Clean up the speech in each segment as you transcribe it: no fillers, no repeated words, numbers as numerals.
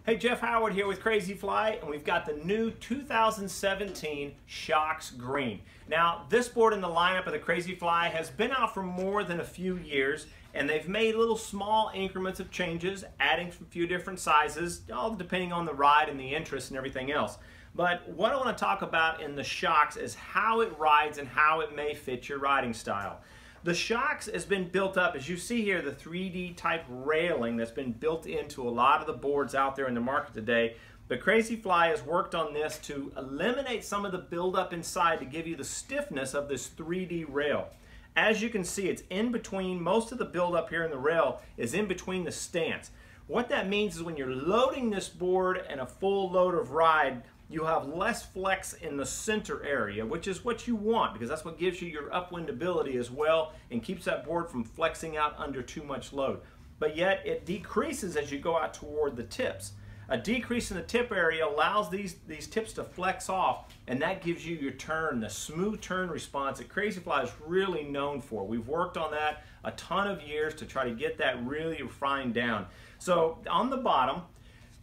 Hey, Jeff Howard here with Crazyfly, and we've got the new 2017 Shox Green. Now, this board in the lineup of the Crazyfly has been out for more than a few years, and they've made little small increments of changes, adding a few different sizes, all depending on the ride and the interest and everything else. But what I want to talk about in the Shox is how it rides and how it may fit your riding style. The Shox has been built up, as you see here, the 3D type railing that's been built into a lot of the boards out there in the market today. But Crazyfly has worked on this to eliminate some of the buildup inside to give you the stiffness of this 3D rail. As you can see, it's in between, most of the buildup here in the rail is in between the stance. What that means is when you're loading this board and a full load of ride, you have less flex in the center area, which is what you want because that's what gives you your upwind ability as well and keeps that board from flexing out under too much load. But yet it decreases as you go out toward the tips. A decrease in the tip area allows these tips to flex off, and that gives you your turn, the smooth turn response that Crazyfly is really known for. We've worked on that a ton of years to try to get that really refined down. So on the bottom,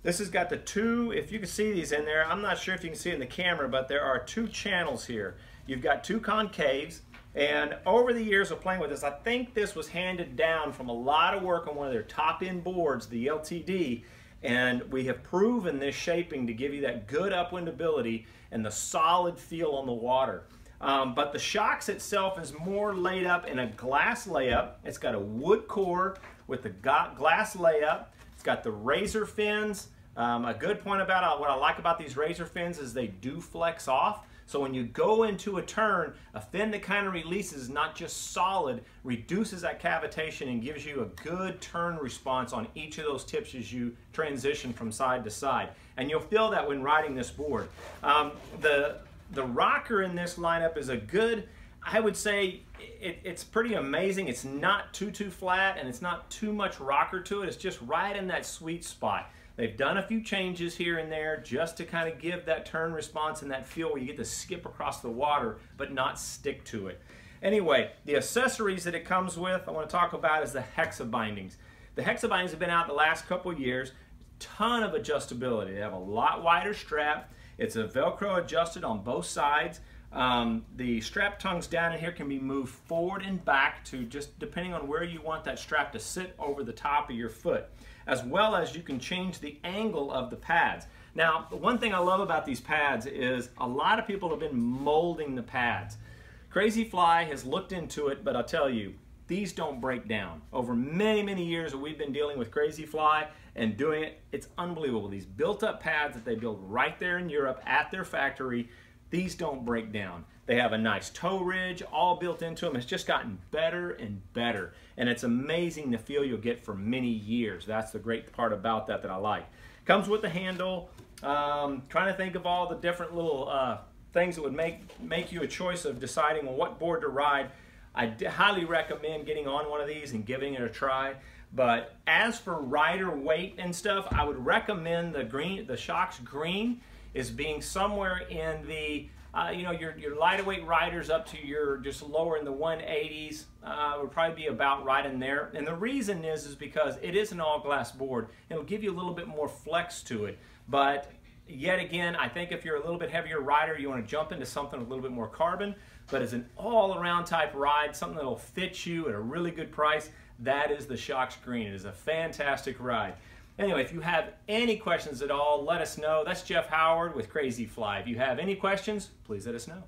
this has got the two, if you can see these in there, I'm not sure if you can see it in the camera, but there are two channels here. You've got two concaves, and over the years of playing with this, I think this was handed down from a lot of work on one of their top-end boards, the LTD, and we have proven this shaping to give you that good upwind ability and the solid feel on the water. But the Shox itself is more laid up in a glass layup. It's got a wood core with the glass layup. It's got the razor fins. A good point about what I like about these razor fins is they do flex off. So when you go into a turn, a fin that kind of releases, not just solid, reduces that cavitation and gives you a good turn response on each of those tips as you transition from side to side. And you'll feel that when riding this board. The rocker in this lineup is a good, I would say it's pretty amazing. It's not too flat and it's not too much rocker to it. It's just right in that sweet spot. They've done a few changes here and there just to kind of give that turn response and that feel where you get to skip across the water but not stick to it. Anyway, the accessories that it comes with, I want to talk about is the hexa bindings. The hexa bindings have been out the last couple of years. Ton of adjustability. They have a lot wider strap. It's a Velcro adjusted on both sides. The strap tongues down in here can be moved forward and back to just depending on where you want that strap to sit over the top of your foot, as well as you can change the angle of the pads. Now, the one thing I love about these pads is a lot of people have been molding the pads. Crazyfly has looked into it, but I'll tell you, these don't break down. Over many years that we've been dealing with Crazyfly and doing it, it's unbelievable. These built-up pads that they build right there in Europe at their factory, these don't break down. They have a nice toe ridge all built into them. It's just gotten better and better. And it's amazing the feel you'll get for many years. That's the great part about that I like. Comes with the handle. Trying to think of all the different little things that would make you a choice of deciding on what board to ride. I highly recommend getting on one of these and giving it a try. But as for rider weight and stuff, I would recommend the Shox Green is being somewhere in the, your lighter weight riders up to your just lower in the 180s would probably be about right in there. And the reason is because it is an all glass board. It'll give you a little bit more flex to it. But yet again, I think if you're a little bit heavier rider, you want to jump into something with a little bit more carbon. But as an all-around type ride, something that'll fit you at a really good price, that is the Shox Green. It is a fantastic ride. Anyway, if you have any questions at all, let us know. That's Jeff Howard with Crazyfly. If you have any questions, please let us know.